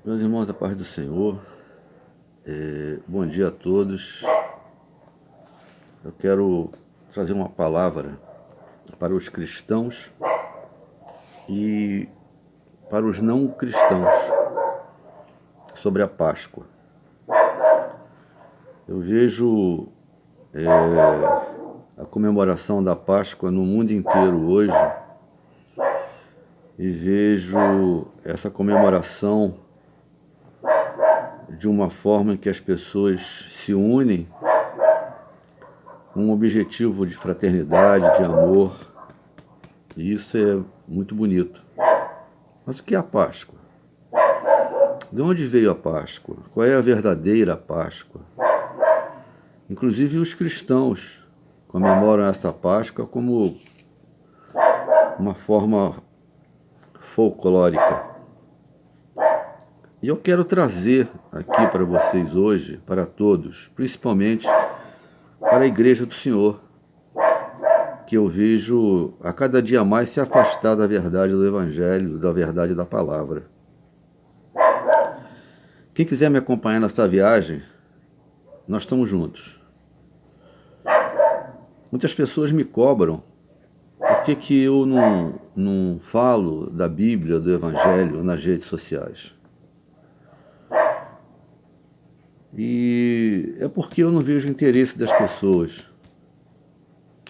Meus irmãos, da paz do Senhor, bom dia a todos. Eu quero trazer uma palavra para os cristãos e para os não cristãos sobre a Páscoa. Eu vejo a comemoração da Páscoa no mundo inteiro hoje e vejo essa comemoração de uma forma que as pessoas se unem com um objetivo de fraternidade, de amor, e isso é muito bonito. Mas o que é a Páscoa? De onde veio a Páscoa? Qual é a verdadeira Páscoa? Inclusive os cristãos comemoram essa Páscoa como uma forma folclórica. E eu quero trazer aqui para vocês hoje, para todos, principalmente para a Igreja do Senhor, que eu vejo a cada dia mais se afastar da verdade do Evangelho, da verdade da palavra. Quem quiser me acompanhar nessa viagem, nós estamos juntos. Muitas pessoas me cobram por que eu não falo da Bíblia, do Evangelho nas redes sociais. E é porque eu não vejo o interesse das pessoas.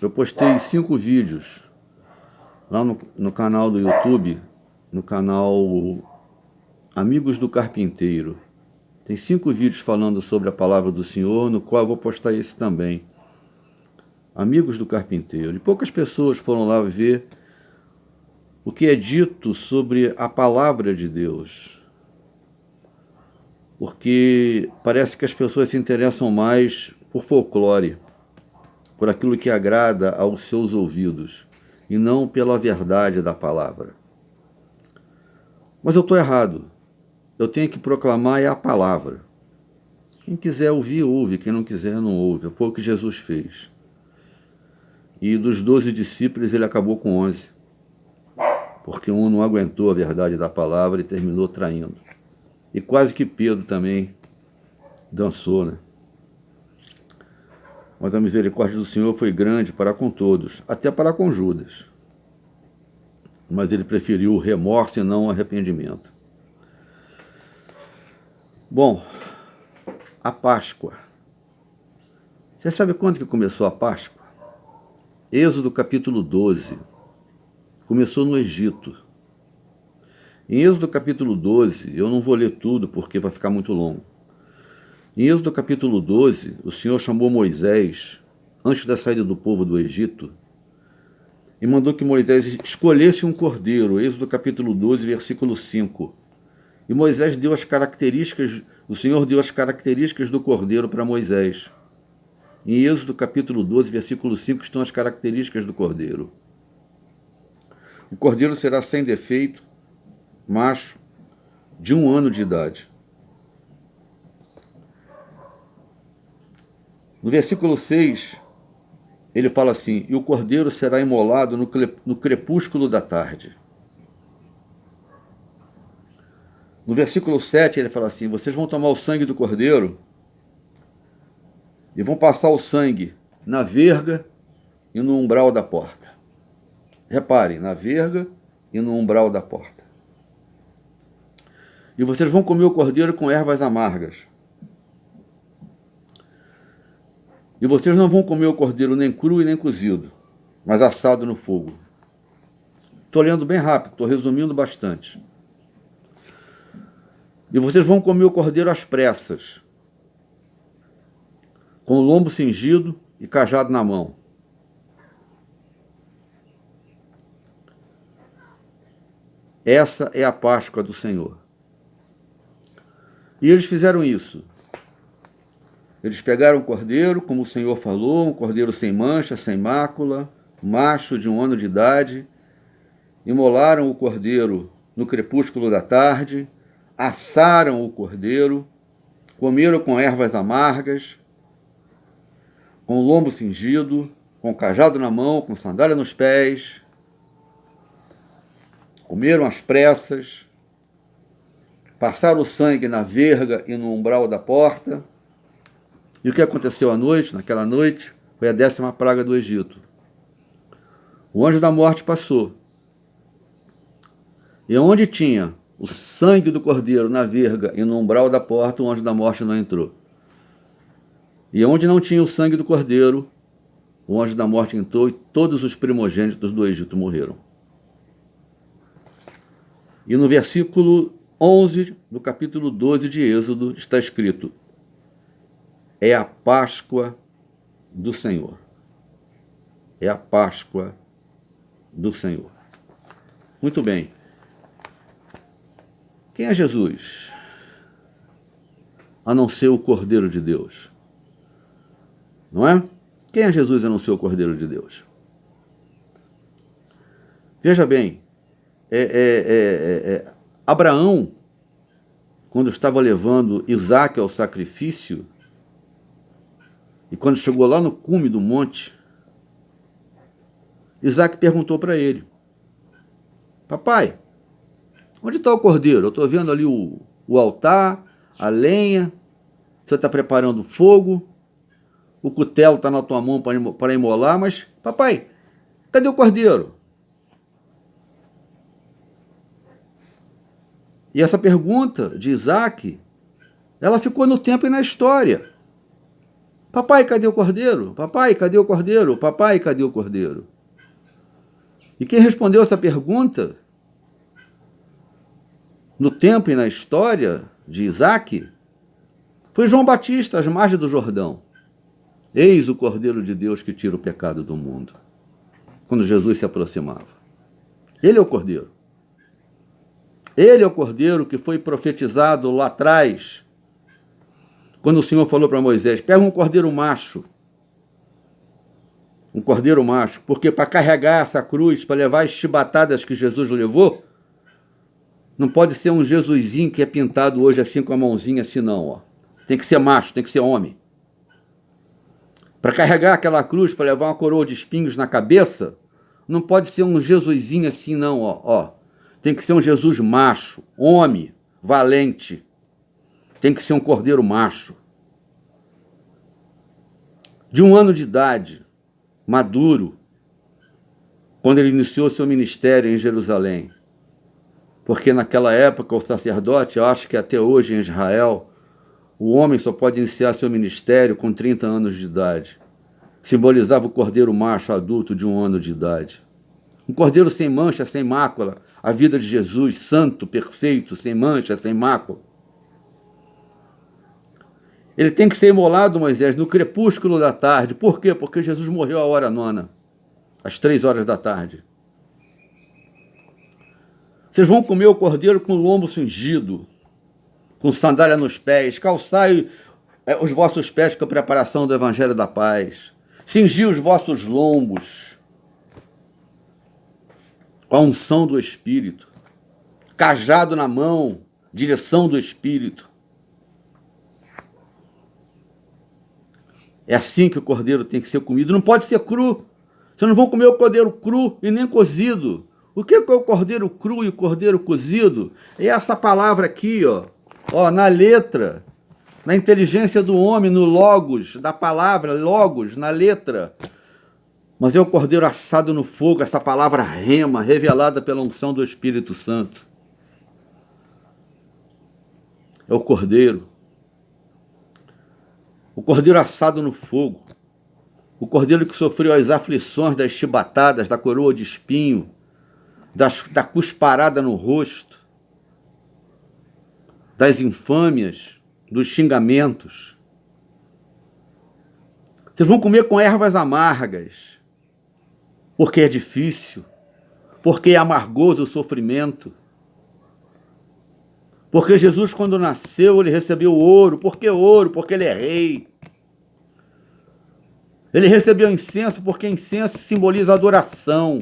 Eu postei 5 vídeos lá no canal do YouTube, no canal Amigos do Carpinteiro. Tem 5 vídeos falando sobre a palavra do Senhor, no qual eu vou postar esse também. Amigos do Carpinteiro. E poucas pessoas foram lá ver o que é dito sobre a palavra de Deus. Porque parece que as pessoas se interessam mais por folclore, por aquilo que agrada aos seus ouvidos, e não pela verdade da palavra. Mas eu estou errado. Eu tenho que proclamar a palavra. Quem quiser ouvir, ouve. Quem não quiser, não ouve. Foi o que Jesus fez. E dos 12 discípulos, ele acabou com 11. Porque um não aguentou a verdade da palavra e terminou traindo. E quase que Pedro também dançou, né? Mas a misericórdia do Senhor foi grande para com todos, até para com Judas. Mas ele preferiu o remorso e não o arrependimento. Bom, a Páscoa. Você sabe quando que começou a Páscoa? Êxodo capítulo 12. Começou no Egito. Em Êxodo capítulo 12, eu não vou ler tudo porque vai ficar muito longo. Em Êxodo capítulo 12, o Senhor chamou Moisés, antes da saída do povo do Egito, e mandou que Moisés escolhesse um cordeiro. Êxodo capítulo 12, versículo 5. E Moisés deu as características, o Senhor deu as características do cordeiro para Moisés. Em Êxodo capítulo 12, versículo 5, estão as características do cordeiro. O cordeiro será sem defeito, macho, de 1 ano de idade. No versículo 6, ele fala assim: e o cordeiro será imolado no crepúsculo da tarde. No versículo 7, ele fala assim: vocês vão tomar o sangue do cordeiro e vão passar o sangue na verga e no umbral da porta. Reparem, na verga e no umbral da porta. E vocês vão comer o cordeiro com ervas amargas. E vocês não vão comer o cordeiro nem cru e nem cozido, mas assado no fogo. Estou lendo bem rápido, estou resumindo bastante. E vocês vão comer o cordeiro às pressas, com o lombo cingido e cajado na mão. Essa é a Páscoa do Senhor. E eles fizeram isso. Eles pegaram o cordeiro, como o Senhor falou, um cordeiro sem mancha, sem mácula, macho de 1 ano de idade, imolaram o cordeiro no crepúsculo da tarde, assaram o cordeiro, comeram com ervas amargas, com o lombo cingido, com o cajado na mão, com sandália nos pés, comeram às pressas, passaram o sangue na verga e no umbral da porta. E o que aconteceu à noite? Naquela noite, foi a 10ª praga do Egito. O anjo da morte passou. E onde tinha o sangue do cordeiro na verga e no umbral da porta, o anjo da morte não entrou. E onde não tinha o sangue do cordeiro, o anjo da morte entrou e todos os primogênitos do Egito morreram. E no versículo 11 do capítulo 12 de Êxodo está escrito: é a Páscoa do Senhor. É a Páscoa do Senhor. Muito bem. Quem é Jesus? A não ser o Cordeiro de Deus. Não é? Quem é Jesus a não ser o Cordeiro de Deus? Veja bem, Abraão, quando estava levando Isaque ao sacrifício, e quando chegou lá no cume do monte, Isaque perguntou para ele: papai, onde está o cordeiro? Eu estou vendo ali o altar, a lenha, você está preparando o fogo, o cutelo está na tua mão para imolar, mas, papai, cadê o cordeiro? E essa pergunta de Isaque, ela ficou no tempo e na história. Papai, cadê o cordeiro? Papai, cadê o cordeiro? Papai, cadê o cordeiro? E quem respondeu essa pergunta, no tempo e na história de Isaque, foi João Batista, às margens do Jordão. Eis o Cordeiro de Deus que tira o pecado do mundo. Quando Jesus se aproximava. Ele é o Cordeiro. Ele é o Cordeiro que foi profetizado lá atrás, quando o Senhor falou para Moisés: pega um cordeiro macho. Um cordeiro macho. Porque para carregar essa cruz, para levar as chibatadas que Jesus levou, não pode ser um Jesusinho que é pintado hoje assim com a mãozinha assim, não. Ó. Tem que ser macho, tem que ser homem. Para carregar aquela cruz, para levar uma coroa de espinhos na cabeça, não pode ser um Jesusinho assim, não. Ó. Tem que ser um Jesus macho, homem, valente. Tem que ser um cordeiro macho. De 1 ano de idade, maduro, quando ele iniciou seu ministério em Jerusalém. Porque naquela época o sacerdote, eu acho que até hoje em Israel, o homem só pode iniciar seu ministério com 30 anos de idade. Simbolizava o cordeiro macho adulto de 1 ano de idade. Um cordeiro sem mancha, sem mácula, a vida de Jesus, santo, perfeito, sem mancha, sem mácula. Ele tem que ser imolado, Moisés, no crepúsculo da tarde. Por quê? Porque Jesus morreu à hora 9, às 3 horas da tarde. Vocês vão comer o cordeiro com o lombo cingido, com sandália nos pés, calçai os vossos pés com a preparação do Evangelho da Paz, cingi os vossos lombos com a unção do Espírito, cajado na mão, direção do Espírito. É assim que o cordeiro tem que ser comido. Não pode ser cru. Vocês não vão comer o cordeiro cru e nem cozido. O que é o cordeiro cru e o cordeiro cozido? É essa palavra aqui, ó, na letra, na inteligência do homem, no logos, da palavra, logos, na letra. Mas é o cordeiro assado no fogo, essa palavra rema, revelada pela unção do Espírito Santo. É o cordeiro. O cordeiro assado no fogo. O cordeiro que sofreu as aflições das chibatadas, da coroa de espinho, da cusparada no rosto, das infâmias, dos xingamentos. Vocês vão comer com ervas amargas, porque é difícil, porque é amargoso o sofrimento. Porque Jesus, quando nasceu, ele recebeu ouro. Por que ouro? Porque ele é rei. Ele recebeu incenso, porque incenso simboliza adoração.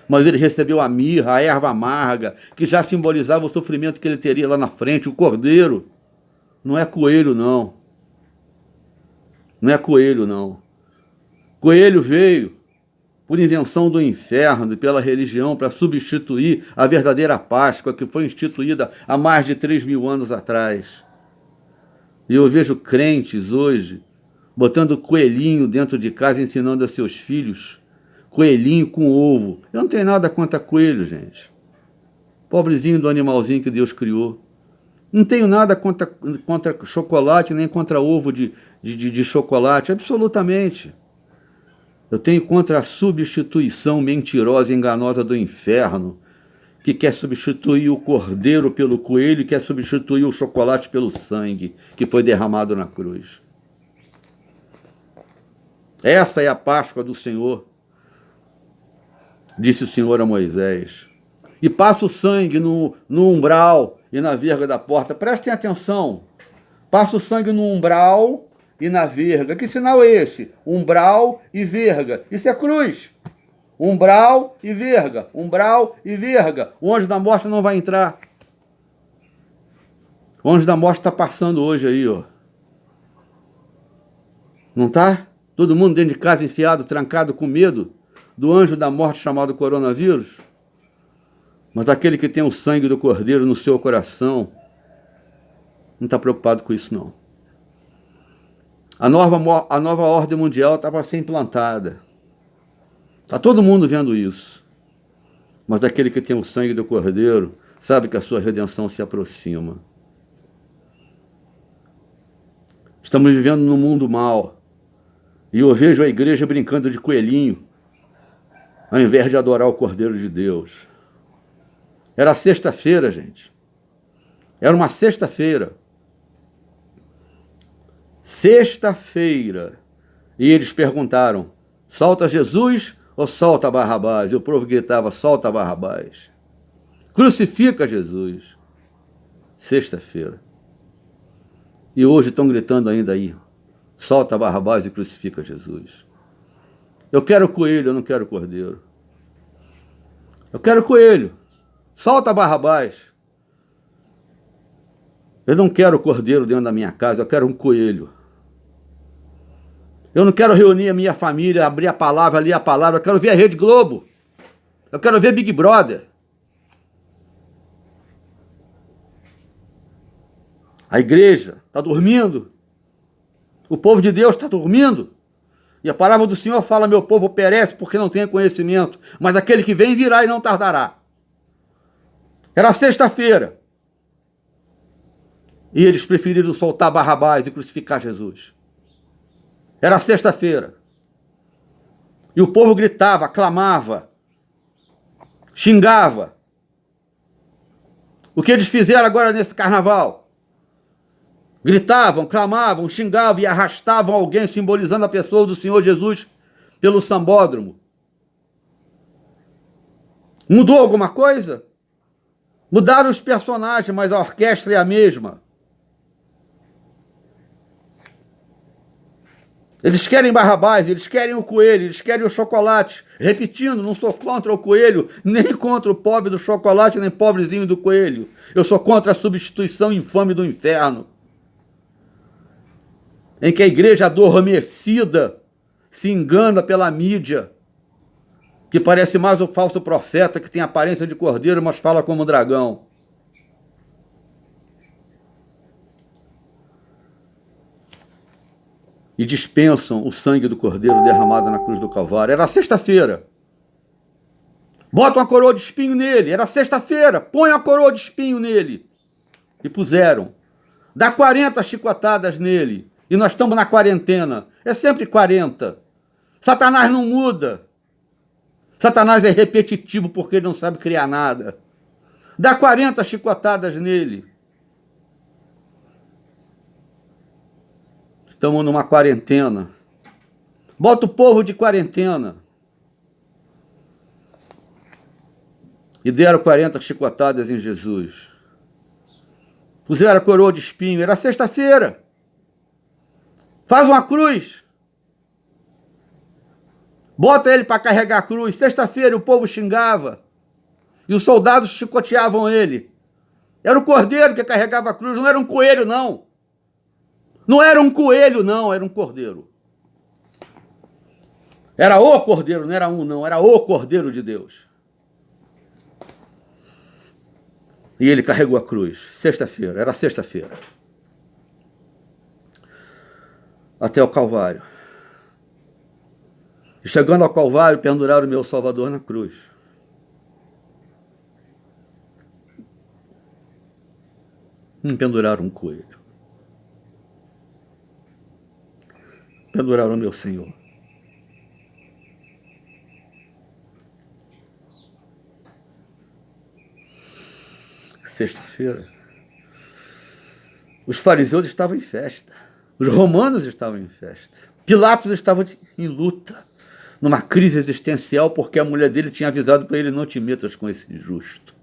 Mas ele recebeu a mirra, a erva amarga, que já simbolizava o sofrimento que ele teria lá na frente. O cordeiro não é coelho, não. Não é coelho, não. Coelho veio por invenção do inferno e pela religião, para substituir a verdadeira Páscoa que foi instituída há mais de 3.000 anos atrás. E eu vejo crentes hoje botando coelhinho dentro de casa, ensinando a seus filhos, coelhinho com ovo. Eu não tenho nada contra coelho, gente. Pobrezinho do animalzinho que Deus criou. Não tenho nada contra chocolate, nem contra ovo de chocolate, absolutamente. Eu tenho contra a substituição mentirosa e enganosa do inferno, que quer substituir o cordeiro pelo coelho e quer substituir o chocolate pelo sangue que foi derramado na cruz. Essa é a Páscoa do Senhor, disse o Senhor a Moisés. E passa o sangue no umbral e na verga da porta. Prestem atenção. Passa o sangue no umbral e na verga. Que sinal é esse? Umbral e verga. Isso é cruz. Umbral e verga. Umbral e verga. O anjo da morte não vai entrar. O anjo da morte está passando hoje aí, ó. Não tá? Todo mundo dentro de casa enfiado, trancado, com medo do anjo da morte chamado coronavírus. Mas aquele que tem o sangue do cordeiro no seu coração não está preocupado com isso, não. A nova ordem mundial estava a ser implantada. Está todo mundo vendo isso. Mas aquele que tem o sangue do cordeiro sabe que a sua redenção se aproxima. Estamos vivendo num mundo mau. E eu vejo a igreja brincando de coelhinho, ao invés de adorar o Cordeiro de Deus. Era sexta-feira, gente. Era uma sexta-feira. Sexta-feira. E eles perguntaram, solta Jesus ou solta Barrabás? E o povo gritava, solta Barrabás. Crucifica Jesus. Sexta-feira. E hoje estão gritando ainda aí, solta Barrabás e crucifica Jesus. Eu quero coelho, eu não quero cordeiro. Eu quero coelho. Solta Barrabás. Eu não quero cordeiro dentro da minha casa, eu quero um coelho. Eu não quero reunir a minha família, abrir a palavra, ler a palavra, eu quero ver a Rede Globo. Eu quero ver Big Brother. A igreja está dormindo. O povo de Deus está dormindo. E a palavra do Senhor fala, meu povo perece porque não tem conhecimento. Mas aquele que vem virá e não tardará. Era sexta-feira. E eles preferiram soltar Barrabás e crucificar Jesus. Era sexta-feira. E o povo gritava, clamava, xingava. O que eles fizeram agora nesse carnaval? Gritavam, clamavam, xingavam e arrastavam alguém simbolizando a pessoa do Senhor Jesus pelo sambódromo. Mudou alguma coisa? Mudaram os personagens, mas a orquestra é a mesma. Eles querem Barrabás, eles querem o coelho, eles querem o chocolate. Repetindo, não sou contra o coelho, nem contra o pobre do chocolate, nem pobrezinho do coelho. Eu sou contra a substituição infame do inferno, em que a igreja adormecida se engana pela mídia, que parece mais o falso profeta, que tem aparência de cordeiro, mas fala como dragão. E dispensam o sangue do cordeiro derramado na cruz do Calvário. Era sexta-feira. Bota uma coroa de espinho nele. Era sexta-feira. Põe uma coroa de espinho nele. E puseram. Dá 40 chicotadas nele. E nós estamos na quarentena. É sempre 40. Satanás não muda. Satanás é repetitivo porque ele não sabe criar nada. Dá 40 chicotadas nele. Estamos numa quarentena. Bota o povo de quarentena. E deram 40 chicotadas em Jesus. Puseram a coroa de espinho. Era sexta-feira. Faz uma cruz. Bota ele para carregar a cruz. Sexta-feira o povo xingava. E os soldados chicoteavam ele. Era o cordeiro que carregava a cruz, não era um coelho, não. Não era um coelho, não, era um cordeiro. Era o Cordeiro, não era um, não, era o Cordeiro de Deus. E ele carregou a cruz, sexta-feira, era sexta-feira. Até o Calvário. E chegando ao Calvário, penduraram o meu Salvador na cruz. Não penduraram um coelho. Penduraram o meu Senhor. Sexta-feira. Os fariseus estavam em festa. Os romanos estavam em festa. Pilatos estava em luta, numa crise existencial, porque a mulher dele tinha avisado para ele: não te metas com esse injusto.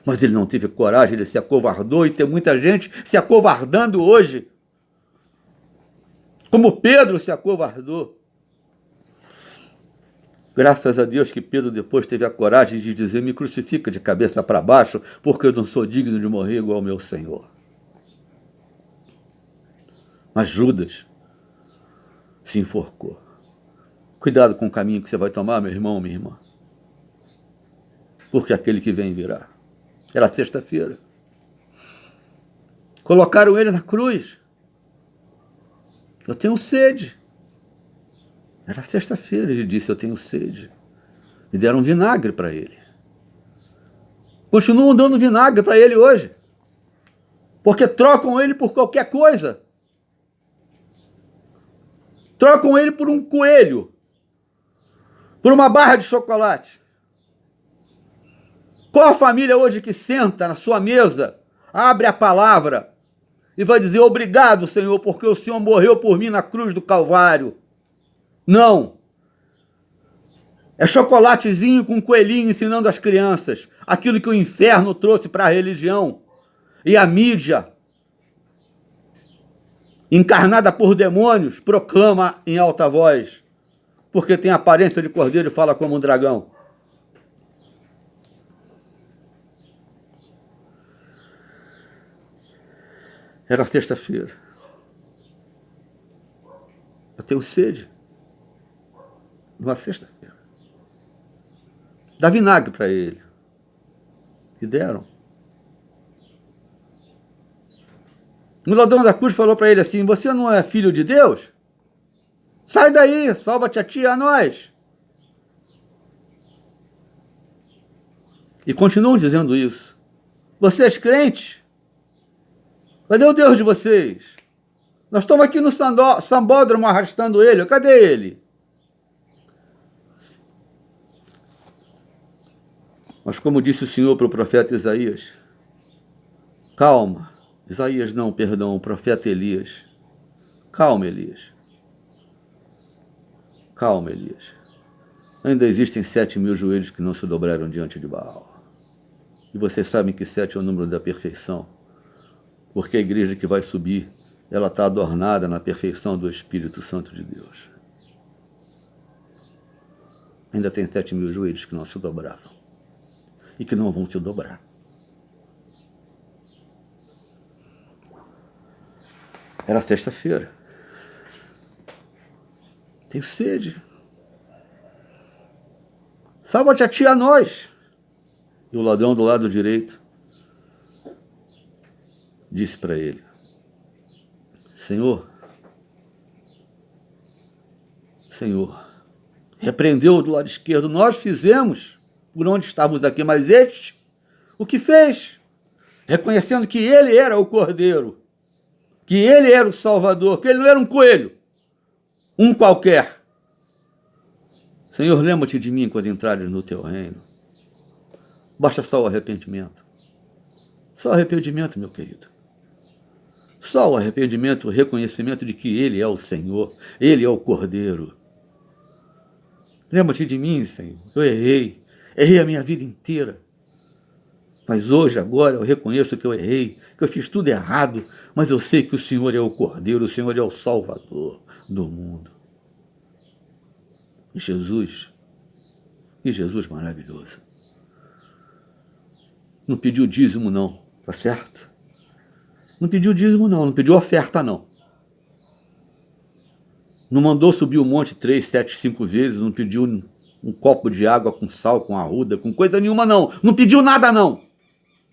Mas ele não teve coragem, ele se acovardou, e tem muita gente se acovardando hoje. Como Pedro se acovardou. Graças a Deus que Pedro depois teve a coragem de dizer: me crucifica de cabeça para baixo, porque eu não sou digno de morrer igual ao meu Senhor. Mas Judas se enforcou. Cuidado com o caminho que você vai tomar, meu irmão, minha irmã. Porque aquele que vem virá. Era sexta-feira. Colocaram ele na cruz. Eu tenho sede. Era sexta-feira, ele disse: eu tenho sede. E deram vinagre para ele. Continuam dando vinagre para ele hoje. Porque trocam ele por qualquer coisa. Trocam ele por um coelho. Por uma barra de chocolate. Qual a família hoje que senta na sua mesa, abre a palavra e vai dizer: obrigado, Senhor, porque o Senhor morreu por mim na cruz do Calvário? Não. É chocolatezinho com coelhinho ensinando as crianças aquilo que o inferno trouxe para a religião. E a mídia, encarnada por demônios, proclama em alta voz, porque tem aparência de cordeiro e fala como um dragão. Era sexta-feira. Eu tenho sede. Numa sexta-feira. Dá vinagre para ele. E deram. O ladrão da cruz falou para ele assim: você não é filho de Deus? Sai daí, salva-te a ti e a nós. E continuam dizendo isso. Vocês crentes? Cadê o Deus de vocês? Nós estamos aqui no sambódromo arrastando ele. Cadê ele? Mas como disse o Senhor para o profeta Isaías, calma. Isaías não, perdão, o profeta Elias. Calma, Elias. Calma, Elias. Ainda existem 7.000 joelhos que não se dobraram diante de Baal. E vocês sabem que 7 é o número da perfeição. Porque a igreja que vai subir, ela está adornada na perfeição do Espírito Santo de Deus. Ainda tem 7.000 joelhos que não se dobraram. E que não vão se dobrar. Era sexta-feira. Tenho sede. Salva-te a ti a nós. E o ladrão do lado direito disse para ele: Senhor, repreendeu do lado esquerdo: nós fizemos por onde estávamos aqui, mas este, o que fez? Reconhecendo que ele era o Cordeiro, que ele era o Salvador, que ele não era um coelho, um qualquer. Senhor, lembra-te de mim quando entrares no teu reino. Basta só o arrependimento. Só o arrependimento, meu querido. Só o arrependimento, o reconhecimento de que ele é o Senhor, ele é o Cordeiro. Lembra-te de mim, Senhor. Eu errei a minha vida inteira. Mas hoje, agora, eu reconheço que eu errei, que eu fiz tudo errado, mas eu sei que o Senhor é o Cordeiro, o Senhor é o Salvador do mundo. E Jesus maravilhoso. Não pediu dízimo não, tá certo? Não pediu dízimo não pediu oferta não. não mandou subir o monte 3, 7, 5 vezes, não pediu um copo de água com sal, com arruda, com coisa nenhuma, não. Não pediu nada, não.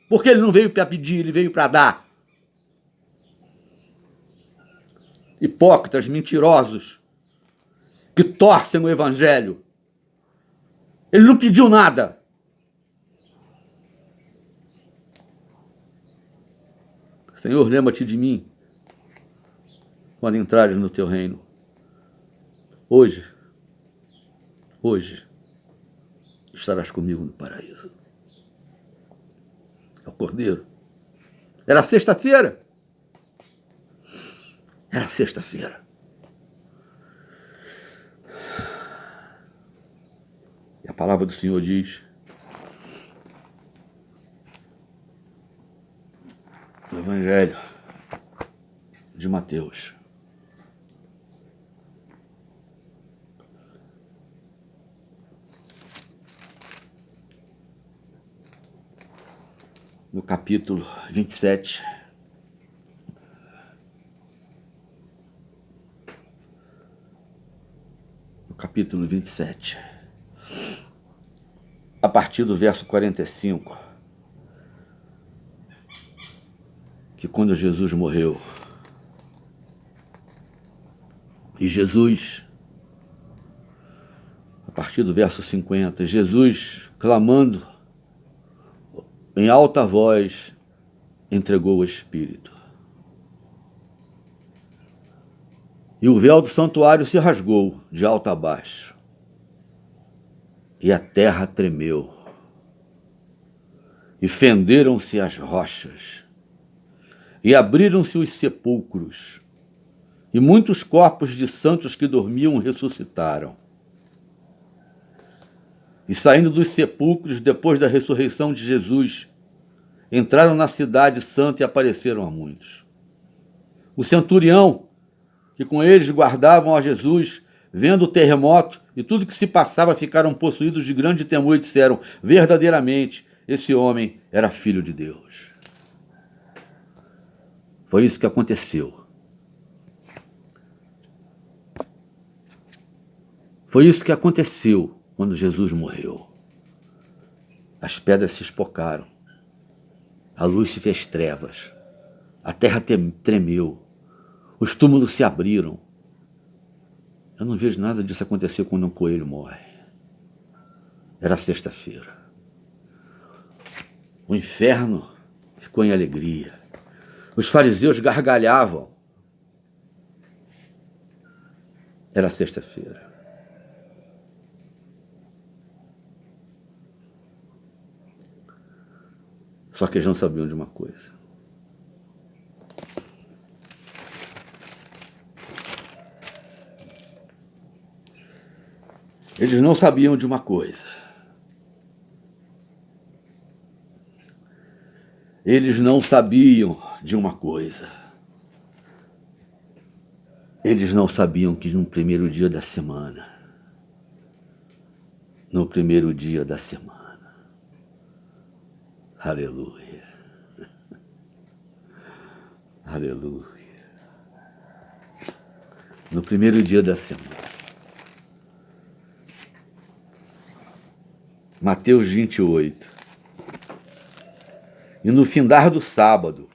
Porque ele não veio para pedir, ele veio para dar. Hipócritas, mentirosos, que torcem o evangelho. Ele não pediu nada. Senhor, lembra-te de mim quando entrares no teu reino. Hoje estarás comigo no paraíso. É o Cordeiro. Era sexta-feira. Era sexta-feira. E a palavra do Senhor diz, no Evangelho de Mateus, no capítulo 27, capítulo 27, a partir do verso 45, que quando Jesus morreu, e Jesus, a partir do verso 50, Jesus, clamando em alta voz, entregou o Espírito. E o véu do santuário se rasgou de alto a baixo. E a terra tremeu. E fenderam-se as rochas. E abriram-se os sepulcros. E muitos corpos de santos que dormiam ressuscitaram. E saindo dos sepulcros, depois da ressurreição de Jesus, entraram na cidade santa e apareceram a muitos. O centurião, que com eles guardavam a Jesus, vendo o terremoto e tudo que se passava, ficaram possuídos de grande temor e disseram, verdadeiramente, esse homem era filho de Deus. Foi isso que aconteceu. Foi isso que aconteceu quando Jesus morreu. As pedras se espocaram, a luz se fez trevas, a terra tremeu, os túmulos se abriram. Eu não vejo nada disso acontecer quando um coelho morre. Era sexta-feira. O inferno ficou em alegria. Os fariseus gargalhavam. Era sexta-feira. Só que eles não sabiam de uma coisa. Eles não sabiam de uma coisa. Eles não sabiam de uma coisa. Eles não sabiam que no primeiro dia da semana, aleluia, aleluia, no primeiro dia da semana, Mateus 28, e no findar do sábado,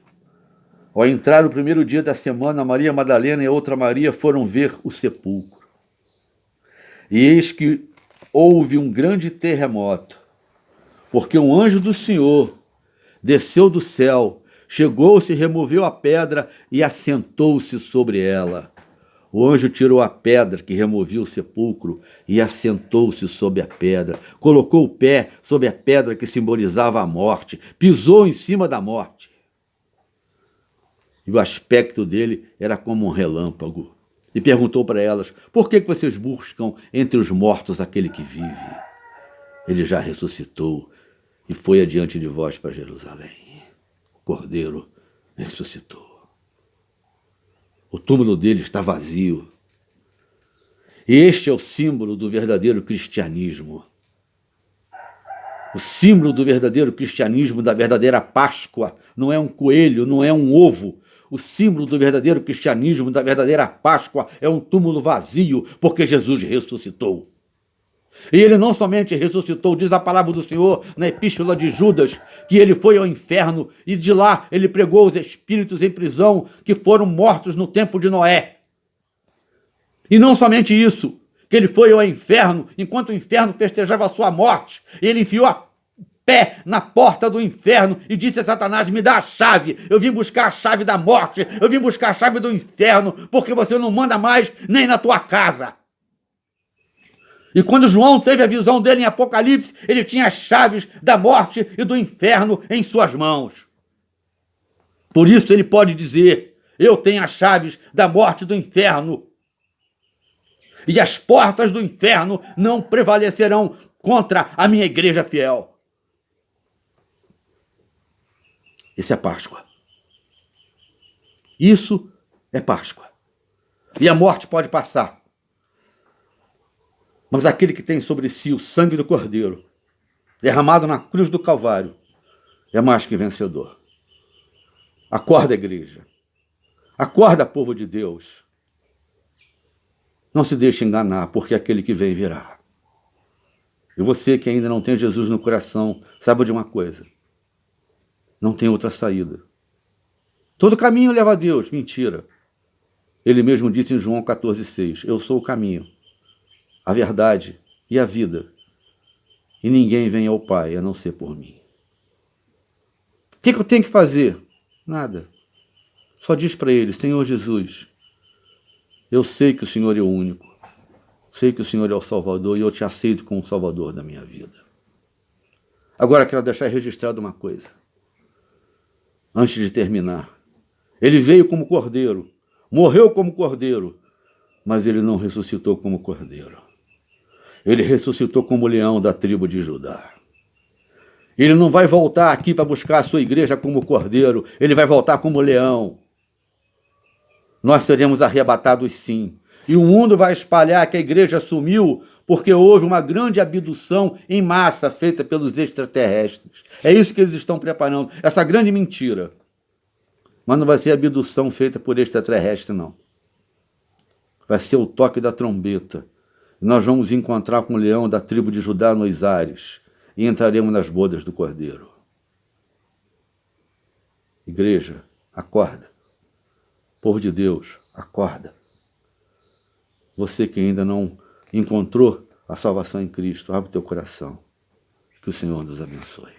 ao entrar o primeiro dia da semana, Maria Madalena e a outra Maria foram ver o sepulcro. E eis que houve um grande terremoto, porque um anjo do Senhor desceu do céu, chegou-se, removeu a pedra e assentou-se sobre ela. O anjo tirou a pedra que removia o sepulcro e assentou-se sobre a pedra. Colocou o pé sobre a pedra que simbolizava a morte. Pisou em cima da morte. E o aspecto dele era como um relâmpago. E perguntou para elas, por que vocês buscam entre os mortos aquele que vive? Ele já ressuscitou e foi adiante de vós para Jerusalém. O Cordeiro ressuscitou. O túmulo dele está vazio. Este é o símbolo do verdadeiro cristianismo. O símbolo do verdadeiro cristianismo, da verdadeira Páscoa, não é um coelho, não é um ovo. o símbolo do verdadeiro cristianismo, da verdadeira Páscoa, é um túmulo vazio, porque Jesus ressuscitou. E ele não somente ressuscitou, diz a palavra do Senhor na epístola de Judas, que ele foi ao inferno e de lá ele pregou os espíritos em prisão que foram mortos no tempo de Noé. E não somente isso, que ele foi ao inferno, enquanto o inferno festejava a sua morte, ele enfiou a pé na porta do inferno e disse a Satanás: me dá a chave, eu vim buscar a chave da morte, eu vim buscar a chave do inferno, porque você não manda mais nem na tua casa. E quando João teve a visão dele em Apocalipse, ele tinha as chaves da morte e do inferno em suas mãos. Por isso ele pode dizer: eu tenho as chaves da morte e do inferno. E as portas do inferno não prevalecerão contra a minha igreja fiel. Isso é Páscoa. Isso é Páscoa. E a morte pode passar. Mas aquele que tem sobre si o sangue do Cordeiro, derramado na cruz do Calvário, é mais que vencedor. Acorda, igreja. Acorda, povo de Deus. Não se deixe enganar, porque aquele que vem virá. E você que ainda não tem Jesus no coração, saiba de uma coisa: não tem outra saída. Todo caminho leva a Deus. Mentira. Ele mesmo disse em João 14,6: eu sou o caminho, a verdade e a vida. E ninguém vem ao Pai a não ser por mim. O que eu tenho que fazer? Nada. Só diz para ele: Senhor Jesus, eu sei que o Senhor é o único. Sei que o Senhor é o Salvador e eu te aceito como o Salvador da minha vida. Agora quero deixar registrado uma coisa. Antes de terminar. Ele veio como cordeiro, morreu como cordeiro, mas ele não ressuscitou como cordeiro. Ele ressuscitou como leão da tribo de Judá. Ele não vai voltar aqui para buscar a sua igreja como cordeiro, ele vai voltar como leão. Nós seremos arrebatados sim. E o mundo vai espalhar que a igreja sumiu porque houve uma grande abdução em massa feita pelos extraterrestres. É isso que eles estão preparando, essa grande mentira. Mas não vai ser abdução feita por extraterrestre, não. Vai ser o toque da trombeta. Nós vamos encontrar com o leão da tribo de Judá nos ares e entraremos nas bodas do Cordeiro. Igreja, acorda. Povo de Deus, acorda. Você que ainda não encontrou a salvação em Cristo, abre o teu coração. Que o Senhor nos abençoe.